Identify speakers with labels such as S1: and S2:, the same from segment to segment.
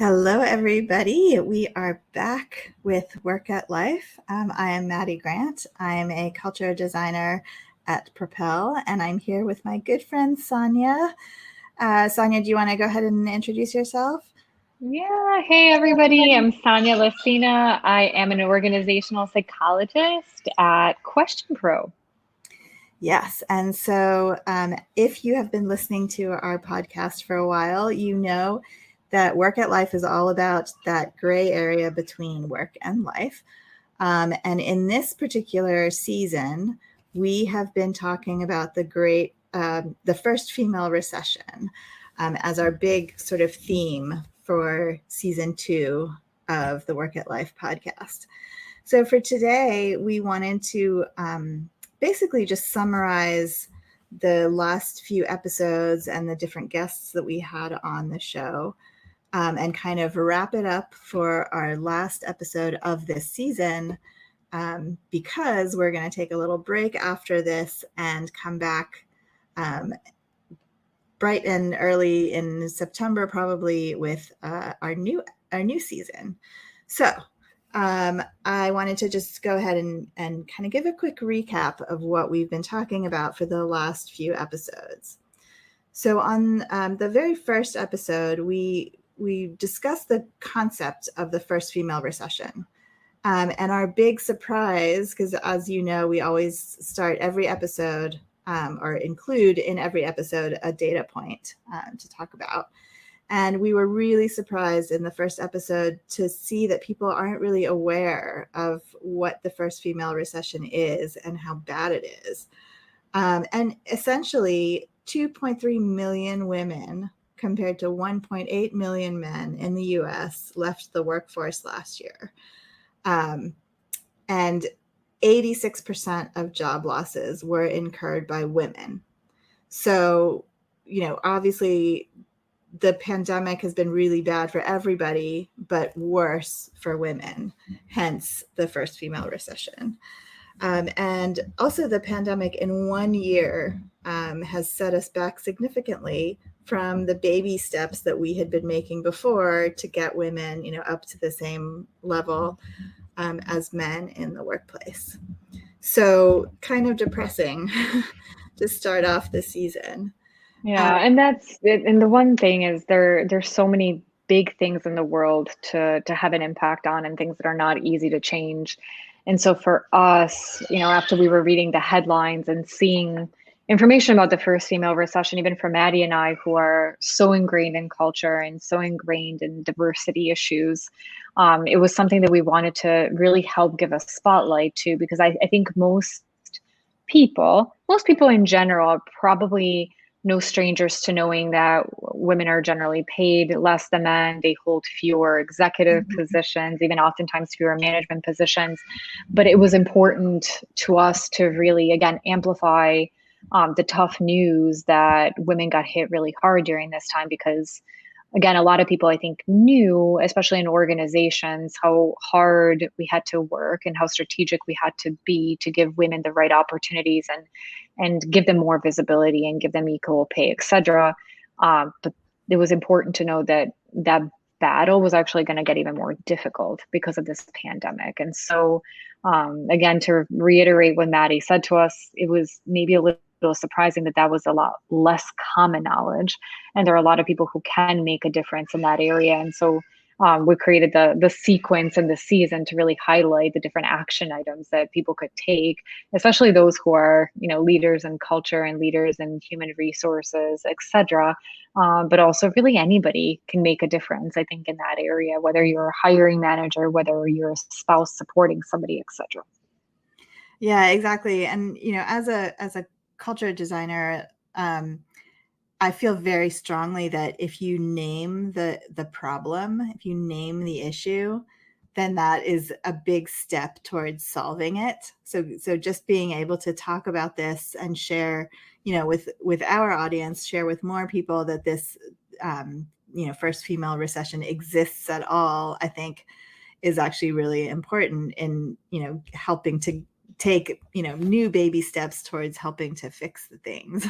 S1: Hello, everybody. We are back with Work at Life. I am Maddie Grant. I am a culture designer at Propel, and I'm here with my good friend, Sonia. Sonia, do you want to go ahead and introduce yourself?
S2: Yeah, hey everybody, I'm Sonia Lacina. I am an organizational psychologist at Question Pro.
S1: Yes. And so if you have been listening to our podcast for a while, you know that Work at Life is all about that gray area between work and life. And in this particular season, we have been talking about the First Female Recession as our big sort of theme for season 2 of the Work at Life podcast. So for today, we wanted to basically just summarize the last few episodes and the different guests that we had on the show. And kind of wrap it up for our last episode of this season, because we're going to take a little break after this and come back bright and early in September, probably with our new season. So I wanted to just go ahead and kind of give a quick recap of what we've been talking about for the last few episodes. So on the very first episode, we discussed the concept of the first female recession. And our big surprise, because as you know, we always start every episode or include in every episode a data point to talk about. And we were really surprised in the first episode to see that people aren't really aware of what the first female recession is and how bad it is. And essentially, 2.3 million women compared to 1.8 million men in the US left the workforce last year. And 86% of job losses were incurred by women. So, obviously the pandemic has been really bad for everybody, but worse for women, hence the first female recession. And also the pandemic in 1 year has set us back significantly from the baby steps that we had been making before to get women, up to the same level as men in the workplace. So kind of depressing to start off the season.
S2: Yeah, and that's it. And the one thing is there's so many big things in the world to have an impact on and things that are not easy to change. And so for us, after we were reading the headlines and seeing information about the first female recession, even for Maddie and I, who are so ingrained in culture and so ingrained in diversity issues, it was something that we wanted to really help give a spotlight to, because I think most people in general are probably no strangers to knowing that women are generally paid less than men. They hold fewer executive positions, even oftentimes fewer management positions. But it was important to us to really, again, amplify the tough news that women got hit really hard during this time, because again, a lot of people I think knew, especially in organizations, how hard we had to work and how strategic we had to be to give women the right opportunities and give them more visibility and give them equal pay, etc. But it was important to know that that battle was actually going to get even more difficult because of this pandemic. And so, again, to reiterate what Maddie said to us, it was maybe a little surprising that was a lot less common knowledge, and there are a lot of people who can make a difference in that area. And so we created the sequence and the season to really highlight the different action items that people could take, especially those who are leaders in culture and leaders in human resources, etc. But also really anybody can make a difference, I think, in that area, whether you're a hiring manager, whether you're a spouse supporting somebody, etc.
S1: Yeah, exactly. And as a culture designer, I feel very strongly that if you name the problem, if you name the issue, then that is a big step towards solving it. So just being able to talk about this and share, with our audience, share with more people that this, first female recession exists at all, I think is actually really important in, helping to take, new baby steps towards helping to fix the things.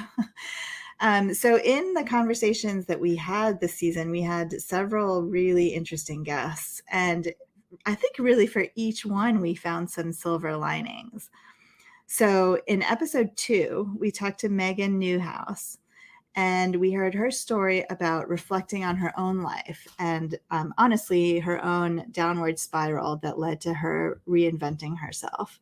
S1: So in the conversations that we had this season, we had several really interesting guests. And I think really for each one, we found some silver linings. So in episode 2, we talked to Megan Newhouse, and we heard her story about reflecting on her own life and honestly, her own downward spiral that led to her reinventing herself,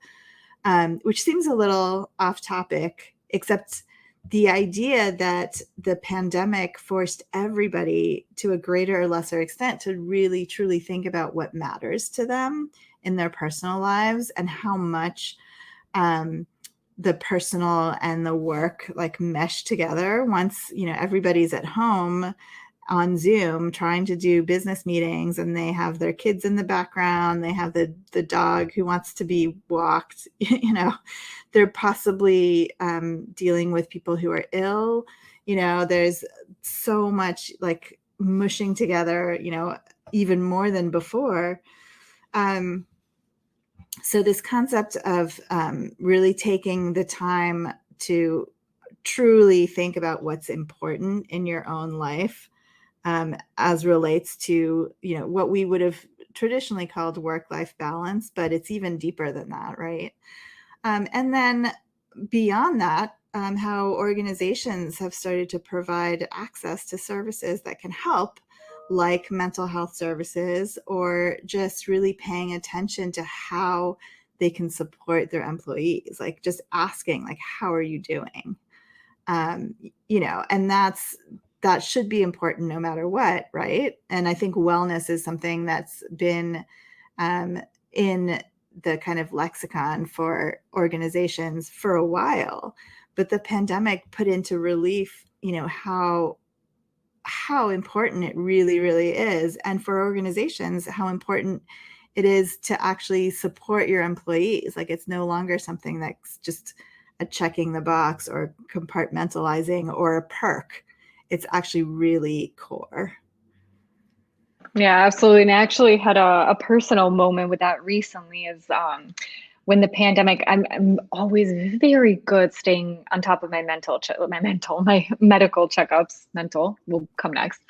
S1: which seems a little off topic, except the idea that the pandemic forced everybody to a greater or lesser extent to really truly think about what matters to them in their personal lives and how much the personal and the work like mesh together once, everybody's at home on Zoom trying to do business meetings, and they have their kids in the background, they have the dog who wants to be walked, they're possibly dealing with people who are ill, there's so much like mushing together, even more than before. So this concept of really taking the time to truly think about what's important in your own life, as relates to, what we would have traditionally called work-life balance, but it's even deeper than that, right? And then beyond that, how organizations have started to provide access to services that can help, like mental health services, or just really paying attention to how they can support their employees, like just asking, like, how are you doing? And that should be important no matter what, right? And I think wellness is something that's been in the kind of lexicon for organizations for a while, but the pandemic put into relief, how important it really, really is. And for organizations, how important it is to actually support your employees. Like, it's no longer something that's just a checking the box or compartmentalizing or a perk. It's actually really core.
S2: Yeah, absolutely. And I actually had a personal moment with that recently is when the pandemic, I'm always very good staying on top of my my medical checkups. Mental will come next.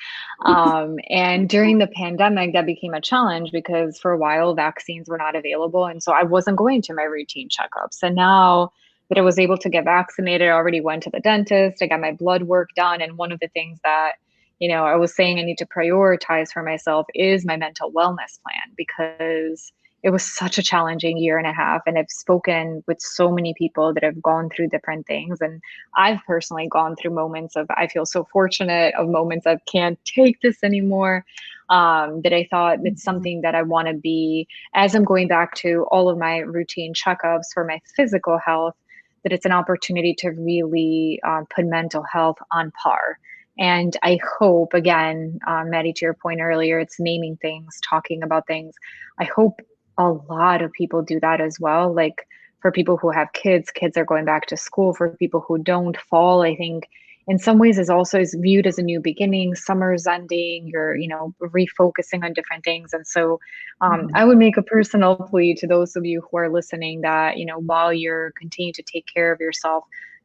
S2: And during the pandemic, that became a challenge because for a while vaccines were not available. And so I wasn't going to my routine checkups. And now that I was able to get vaccinated, I already went to the dentist, I got my blood work done. And one of the things that I was saying I need to prioritize for myself is my mental wellness plan, because it was such a challenging year and a half. And I've spoken with so many people that have gone through different things. And I've personally gone through moments of, I feel so fortunate, of moments of can't take this anymore. That I thought it's something that I want to be, as I'm going back to all of my routine checkups for my physical health, that it's an opportunity to really put mental health on par. And I hope, again, Maddie, to your point earlier, it's naming things, talking about things. I hope a lot of people do that as well. Like for people who have kids are going back to school. For people who don't, fall, I think, in some ways is viewed as a new beginning. Summer's ending, you're, refocusing on different things. And so I would make a personal plea to those of you who are listening that, while you're continuing to take care of yourself,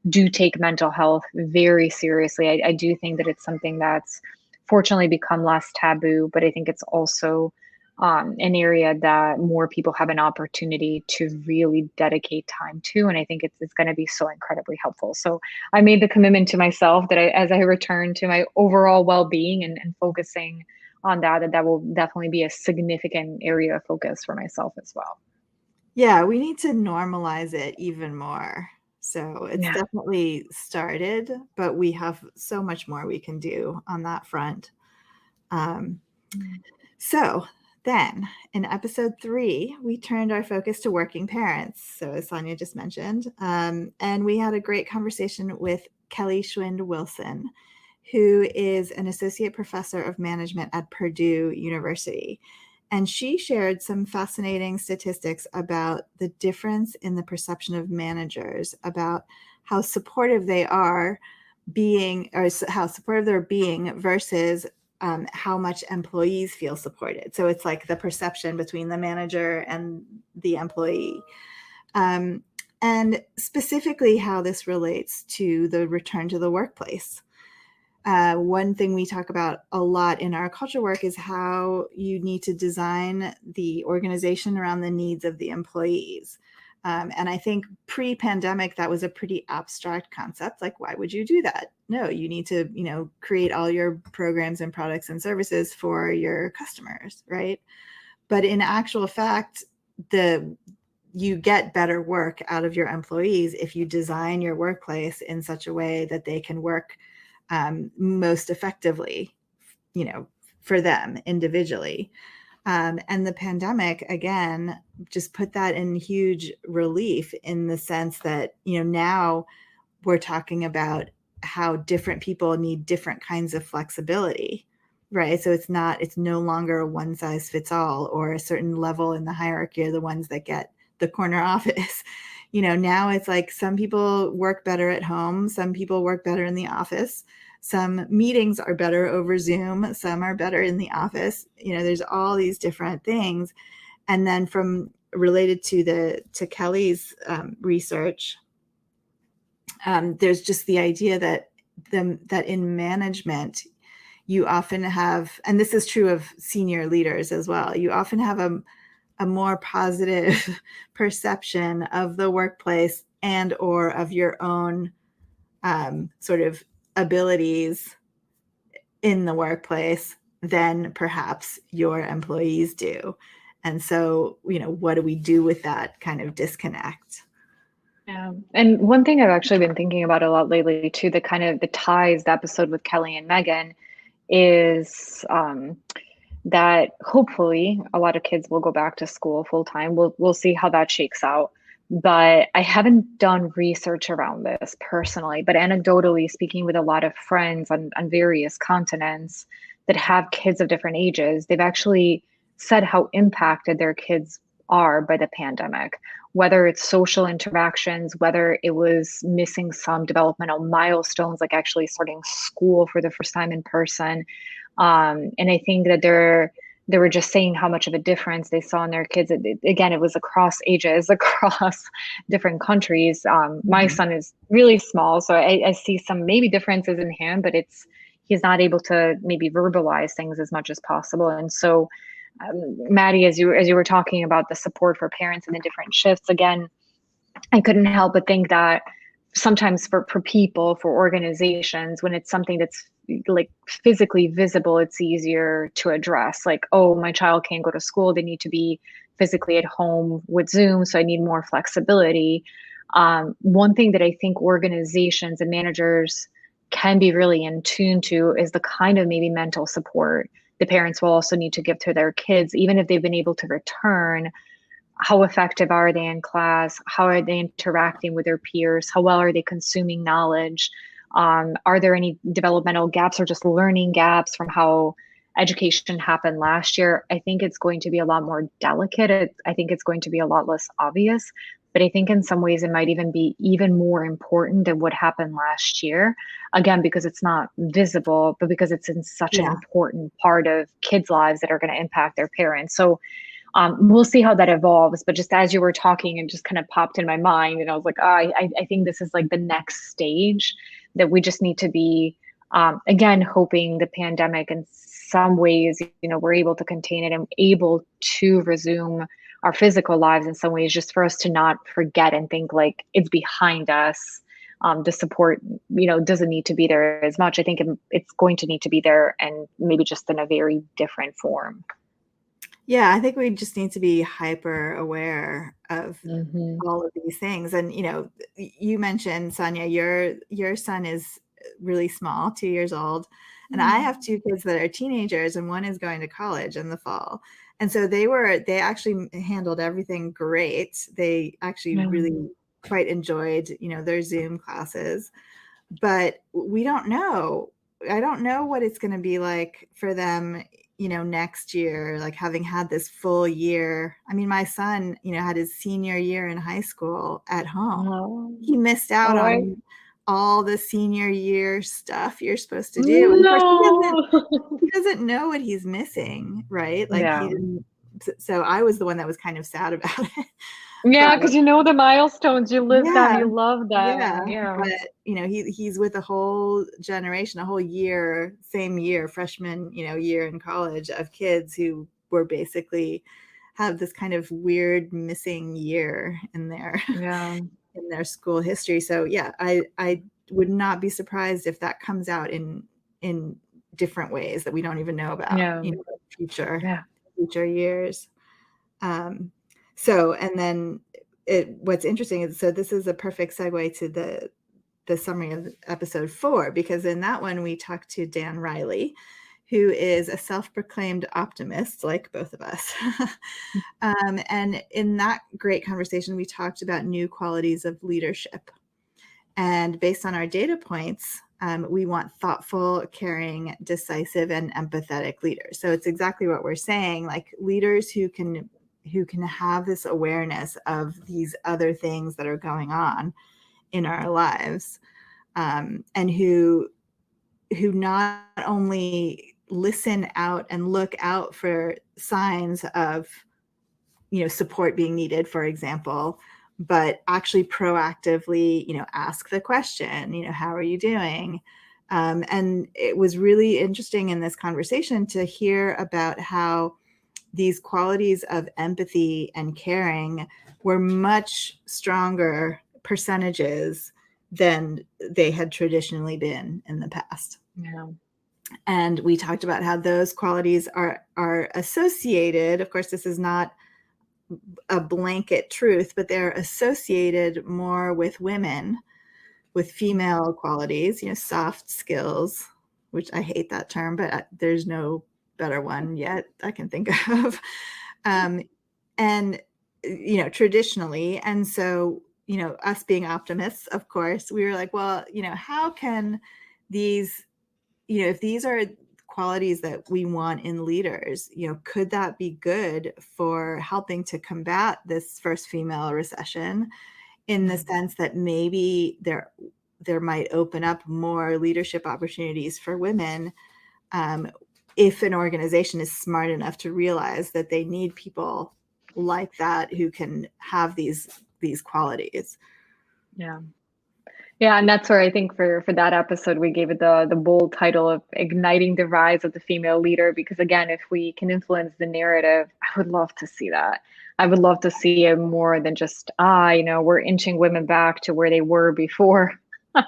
S2: do take mental health very seriously. I do think that it's something that's fortunately become less taboo, but I think it's also an area that more people have an opportunity to really dedicate time to. And I think it's going to be so incredibly helpful. So I made the commitment to myself that as I return to my overall well-being and focusing on that will definitely be a significant area of focus for myself as well.
S1: Yeah, we need to normalize it even more. So it's definitely started, but we have so much more we can do on that front. So then in episode 3, we turned our focus to working parents. So as Sonia just mentioned, and we had a great conversation with Kelly Schwind Wilson, who is an associate professor of management at Purdue University. And she shared some fascinating statistics about the difference in the perception of managers, about how supportive they are being, or how supportive they're being versus how much employees feel supported. So it's like the perception between the manager and the employee. And specifically how this relates to the return to the workplace. one thing we talk about a lot in our culture work is how you need to design the organization around the needs of the employees. And I think pre-pandemic, that was a pretty abstract concept. Like, why would you do that? No, you need to, create all your programs and products and services for your customers, right? But in actual fact, you get better work out of your employees if you design your workplace in such a way that they can work most effectively, for them individually. And the pandemic, again, just put that in huge relief in the sense that, now we're talking about how different people need different kinds of flexibility, right? So it's no longer a one size fits all, or a certain level in the hierarchy are the ones that get the corner office. Now it's like some people work better at home, some people work better in the office. Some meetings are better over Zoom, some are better in the office. There's all these different things. And then related to Kelly's research, there's just the idea that in management, you often have, and this is true of senior leaders as well, you often have a more positive perception of the workplace and or of your own sort of abilities in the workplace than perhaps your employees do. And so, what do we do with that kind of disconnect?
S2: Yeah. And one thing I've actually been thinking about a lot lately too, the kind of the ties, the episode with Kelly and Megan, is that hopefully a lot of kids will go back to school full time. We'll see how that shakes out. But I haven't done research around this personally, but anecdotally speaking with a lot of friends on various continents that have kids of different ages, they've actually said how impacted their kids are by the pandemic, whether it's social interactions, whether it was missing some developmental milestones, like actually starting school for the first time in person. And I think that they were just saying how much of a difference they saw in their kids. Again, it was across ages, across different countries. My son is really small, so I see some maybe differences in him, but he's not able to maybe verbalize things as much as possible. And so, Maddie, as you were talking about the support for parents and the different shifts, again, I couldn't help but think that sometimes for people, for organizations, when it's something that's like physically visible, it's easier to address. Like, oh, my child can't go to school, they need to be physically at home with Zoom, so I need more flexibility. One thing that I think organizations and managers can be really in tune to is the kind of maybe mental support the parents will also need to give to their kids, even if they've been able to return. How effective are they in class? How are they interacting with their peers? How well are they consuming knowledge? Are there any developmental gaps or just learning gaps from how education happened last year? I think it's going to be a lot more delicate. I think it's going to be a lot less obvious, but I think in some ways it might even be even more important than what happened last year. Again, because it's not visible, but because it's in such an important part of kids' lives that are going to impact their parents. So we'll see how that evolves. But just as you were talking, it just kind of popped in my mind, and I was like, oh, I think this is like the next stage that we just need to be, again, hoping the pandemic in some ways, we're able to contain it and able to resume our physical lives in some ways, just for us to not forget and think like it's behind us. The support, doesn't need to be there as much. I think it's going to need to be there, and maybe just in a very different form.
S1: Yeah, I think we just need to be hyper aware of all of these things. And, you mentioned, Sonia, your son is really small, 2 years old. And I have two kids that are teenagers, and one is going to college in the fall. And so they actually handled everything great. They actually really quite enjoyed, their Zoom classes. But we don't know. I don't know what it's going to be like for them, next year, like having had this full year. I mean, my son, had his senior year in high school at home.
S2: Oh.
S1: He missed out on all the senior year stuff you're supposed to do. And of course, he doesn't know what he's missing, right? Like he didn't. So I was the one that was kind of sad about it.
S2: Yeah, because you know the milestones, you live them,
S1: Yeah,
S2: you love
S1: yeah,
S2: them. Yeah.
S1: but, he's with a whole generation, a whole year, same year, freshman, year in college of kids who were basically have this kind of weird missing year in their
S2: Yeah.
S1: in their school history. So yeah, I would not be surprised if that comes out in different ways that we don't even know about,
S2: Yeah.
S1: future
S2: Yeah.
S1: future years. So, and then what's interesting is, so this is a perfect segue to the summary of episode 4, because in that one we talked to Dan Riley, who is a self-proclaimed optimist like both of us. And in that great conversation, we talked about new qualities of leadership. And based on our data points, we want thoughtful, caring, decisive, and empathetic leaders. So it's exactly what we're saying, like leaders who can have this awareness of these other things that are going on in our lives, and who not only listen out and look out for signs of support being needed, for example, but actually proactively ask the question, how are you doing? And it was really interesting in this conversation to hear about how these qualities of empathy and caring were much stronger percentages than they had traditionally been in the past.
S2: Yeah.
S1: And we talked about how those qualities are associated. Of course, this is not a blanket truth, but they're associated more with women, with female qualities, soft skills, which I hate that term, but there's no better one yet I can think of. And, traditionally. And so, us being optimists, of course, we were like, well, how can these, if these are qualities that we want in leaders, could that be good for helping to combat this first female recession, in the sense that maybe there might open up more leadership opportunities for women, if an organization is smart enough to realize that they need people like that who can have these qualities.
S2: Yeah. Yeah, and that's where I think for that episode we gave it the bold title of igniting the rise of the female leader, because again, if we can influence the narrative, I would love to see that. I would love to see it more than just we're inching women back to where they were before the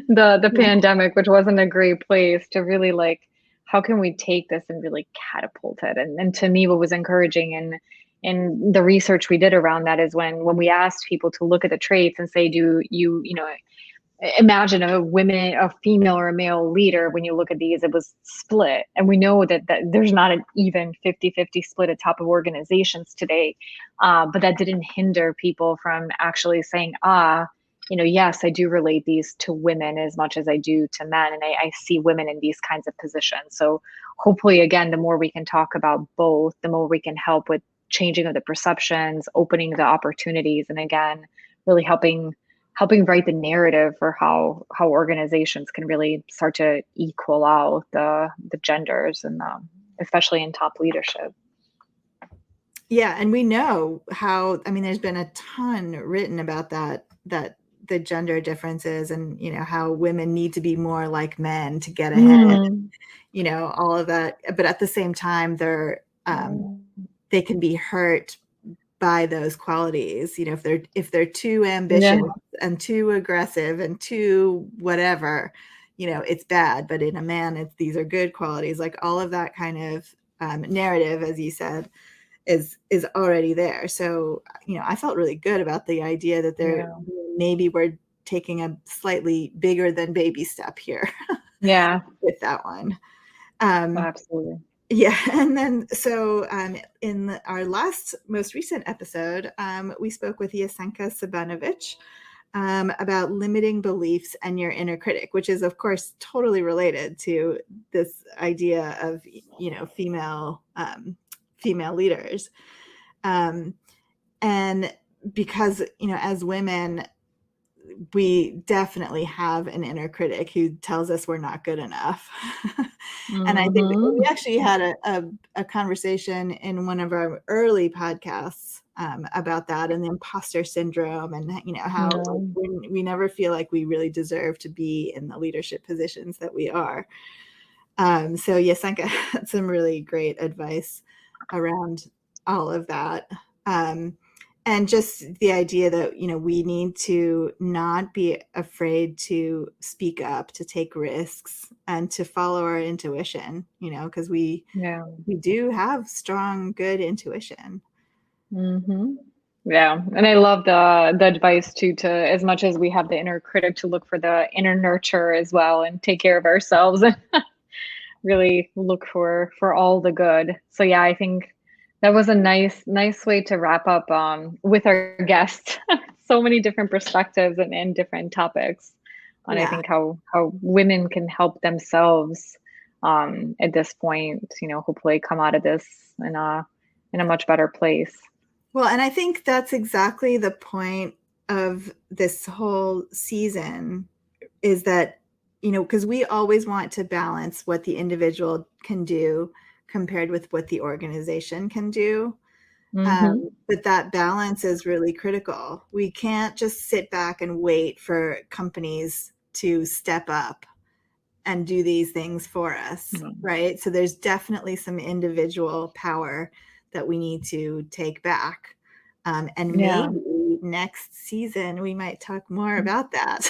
S1: Yeah.
S2: pandemic, which wasn't a great place, to really like how can we take this and really catapult it. And to me, what was encouraging in the research we did around that is when we asked people to look at the traits and say, do you know imagine a female or a male leader. When you look at these, it was split. And we know that there's not an even 50-50 split at top of organizations today. But that didn't hinder people from actually saying, yes, I do relate these to women as much as I do to men. And I see women in these kinds of positions. So hopefully, again, the more we can talk about both, the more we can help with changing of the perceptions, opening the opportunities, and again, really helping write the narrative for how organizations can really start to equal out the genders, and especially in top leadership.
S1: Yeah, and we know how, there's been a ton written about that the gender differences, and how women need to be more like men to get ahead, all of that. But at the same time, they can be hurt by those qualities, if they're too ambitious and too aggressive and too whatever, it's bad. But in a man, these are good qualities. Like all of that kind of narrative, as you said, is already there. So I felt really good about the idea that maybe we're taking a slightly bigger than baby step here. With that one.
S2: Absolutely.
S1: Yeah. And then, so in our most recent episode, we spoke with Yasenka Sabanovich about limiting beliefs and your inner critic, which is, of course, totally related to this idea of, female leaders. And because, as women, we definitely have an inner critic who tells us we're not good enough. And I think we actually had a conversation in one of our early podcasts about that, and the imposter syndrome, and how
S2: No.
S1: we never feel like we really deserve to be in the leadership positions that we are. So Yasenka had some really great advice around all of that. And just the idea that, we need to not be afraid to speak up, to take risks, and to follow our intuition, because we
S2: Yeah.
S1: do have strong, good intuition.
S2: Mm-hmm. Yeah. And I love the advice too, to as much as we have the inner critic, to look for the inner nurture as well and take care of ourselves and really look for all the good. So yeah, I think that was a nice way to wrap up with our guests. So many different perspectives and different topics on, I
S1: Yeah.
S2: think, how women can help themselves at this point, hopefully come out of this in a much better place.
S1: Well, and I think that's exactly the point of this whole season, is that, because we always want to balance what the individual can do compared with what the organization can do.
S2: Mm-hmm.
S1: But that balance is really critical. We can't just sit back and wait for companies to step up and do these things for us,
S2: Mm-hmm.
S1: right? So there's definitely some individual power that we need to take back. And
S2: Yeah.
S1: maybe next season we might talk more about that.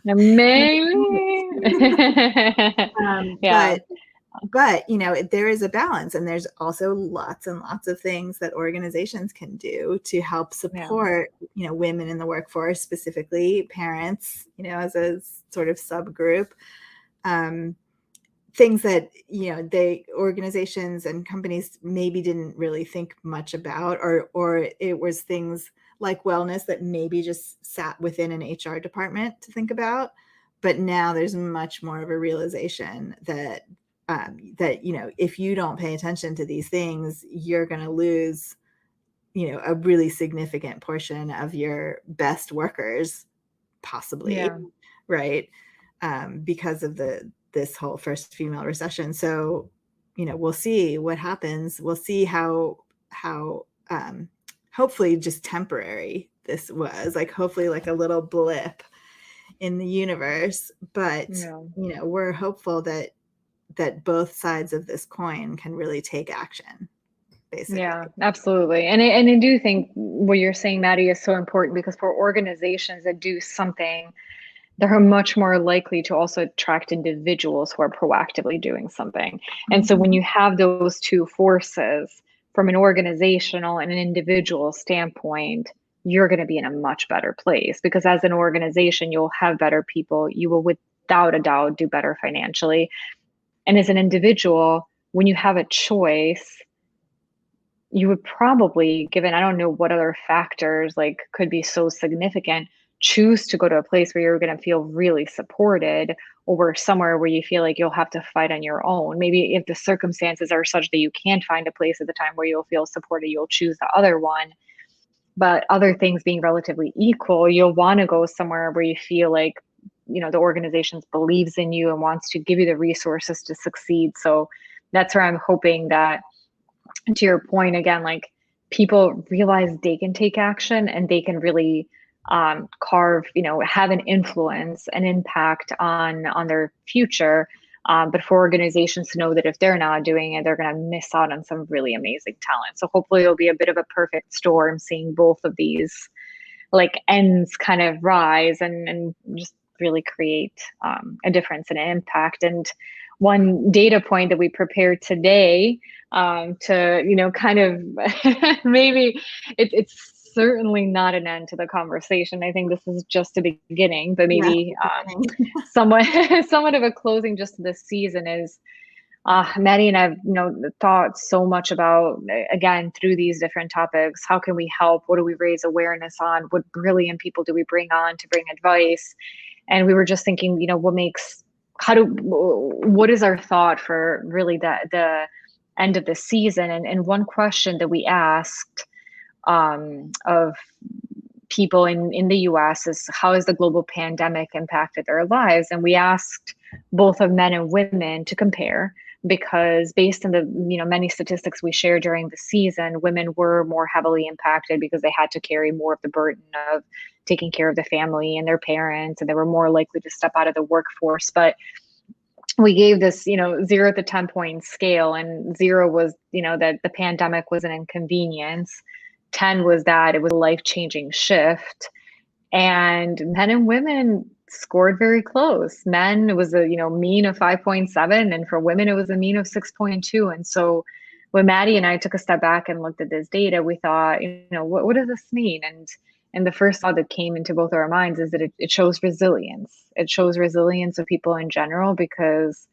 S2: Amazing. Yeah.
S1: But there is a balance, and there's also lots and lots of things that organizations can do to help
S2: Yeah.
S1: support, women in the workforce, specifically parents, as a sort of subgroup. Things that, organizations and companies maybe didn't really think much about, or it was things like wellness that maybe just sat within an HR department to think about. But now there's much more of a realization that if you don't pay attention to these things, you're going to lose, a really significant portion of your best workers, possibly,
S2: Yeah.
S1: right? Because of this whole first female recession. So, we'll see what happens. We'll see how hopefully just temporary this was, like hopefully like a little blip in the universe. But,
S2: Yeah.
S1: we're hopeful that both sides of this coin can really take action, basically.
S2: Yeah, absolutely. And I do think what you're saying, Maddie, is so important, because for organizations that do something, they're much more likely to also attract individuals who are proactively doing something. And so when
S1: Mhm.
S2: you have those two forces from an organizational and an individual standpoint, you're going to be in a much better place, because as an organization, you'll have better people. You will, without a doubt, do better financially. And as an individual, when you have a choice, you would probably, given I don't know what other factors like could be so significant, choose to go to a place where you're going to feel really supported, over somewhere where you feel like you'll have to fight on your own. Maybe if the circumstances are such that you can't find a place at the time where you'll feel supported, you'll choose the other one. But other things being relatively equal, you'll want to go somewhere where you feel like, the organization believes in you and wants to give you the resources to succeed. So that's where I'm hoping that, to your point again, like, people realize they can take action and they can really carve, have an influence, an impact on their future. But for organizations to know that if they're not doing it, they're going to miss out on some really amazing talent. So hopefully it'll be a bit of a perfect storm, seeing both of these like ends kind of rise and just really create a difference and an impact. And one data point that we prepared today, to kind of maybe it's certainly not an end to the conversation. I think this is just a beginning, but
S1: Yeah.
S2: maybe somewhat somewhat of a closing just to this season is, Maddie and I've thought so much about, again, through these different topics, how can we help? What do we raise awareness on? What brilliant people do we bring on to bring advice? And we were just thinking, what is our thought for really the end of the season? And one question that we asked of people in the US is, how has the global pandemic impacted their lives? And we asked both of men and women to compare because based on the many statistics we shared during the season, women were more heavily impacted because they had to carry more of the burden of taking care of the family and their parents, and they were more likely to step out of the workforce. But we gave this 0 to 10 point scale, and 0 was that the pandemic was an inconvenience, 10 was that it was a life-changing shift, and men and women scored very close. Men, it was a mean of 5.7, and for women it was a mean of 6.2. And so when Maddie and I took a step back and looked at this data, we thought, what does this mean? And the first thought that came into both our minds is that it shows resilience. It shows resilience of people in general, because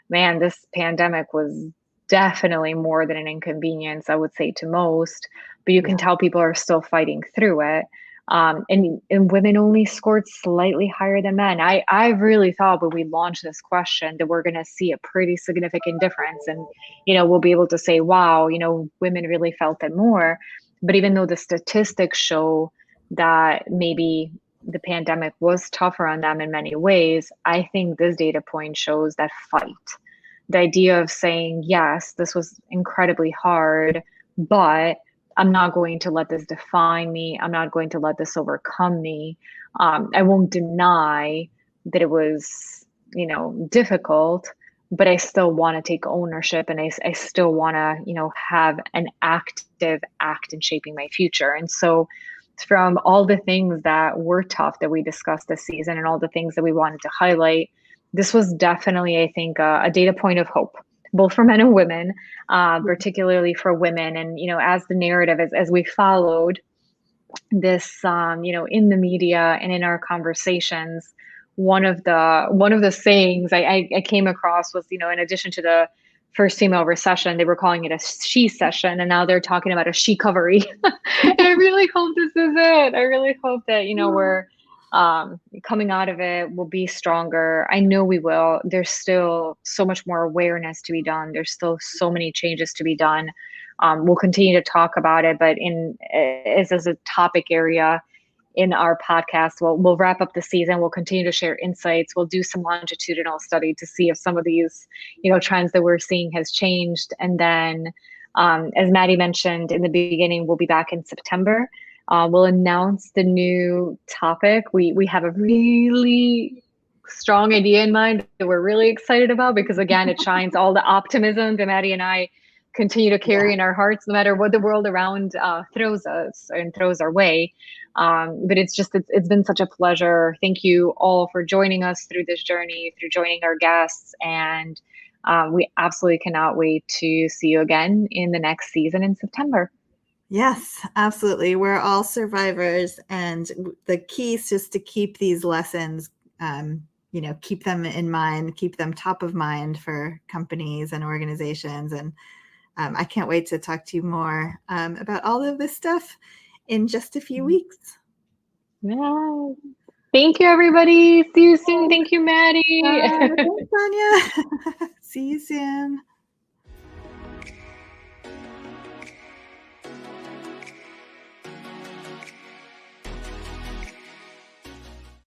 S2: man, this pandemic was definitely more than an inconvenience, I would say, to most, but you can tell people are still fighting through it. And women only scored slightly higher than men. I really thought when we launched this question that we're going to see a pretty significant difference, and we'll be able to say, wow, women really felt it more. But even though the statistics show that maybe the pandemic was tougher on them in many ways, I think this data point shows that fight. The idea of saying, yes, this was incredibly hard, but I'm not going to let this define me. I'm not going to let this overcome me. I won't deny that it was, difficult, but I still want to take ownership, and I still want to, have an active act in shaping my future. And so from all the things that were tough that we discussed this season and all the things that we wanted to highlight, this was definitely, I think, a data point of hope, both for men and women, particularly for women. And, as the narrative, as we followed this, in the media and in our conversations, one of the sayings I came across was, in addition to the First Female Recession, they were calling it a she session, and now they're talking about a she covery. And I really hope this is it. I really hope that, we're coming out of it, we'll be stronger. I know we will. There's still so much more awareness to be done. There's still so many changes to be done. We'll continue to talk about it, but as a topic area in our podcast, we'll wrap up the season. We'll continue to share insights. We'll do some longitudinal study to see if some of these, trends that we're seeing has changed. And then, as Maddie mentioned in the beginning, we'll be back in September. We'll announce the new topic. We have a really strong idea in mind that we're really excited about, because again, it shines all the optimism that Maddie and I continue to carry in our hearts, no matter what the world around throws us and throws our way. But it's been such a pleasure. Thank you all for joining us through this journey, through joining our guests. And we absolutely cannot wait to see you again in the next season in September.
S1: Yes, absolutely. We're all survivors, and the key is just to keep these lessons, keep them in mind, keep them top of mind for companies and organizations. And I can't wait to talk to you more about all of this stuff in just a few weeks.
S2: Yeah. Thank you, everybody. See you soon. Thank you, Maddie.
S1: Thanks, Sonia. See you soon.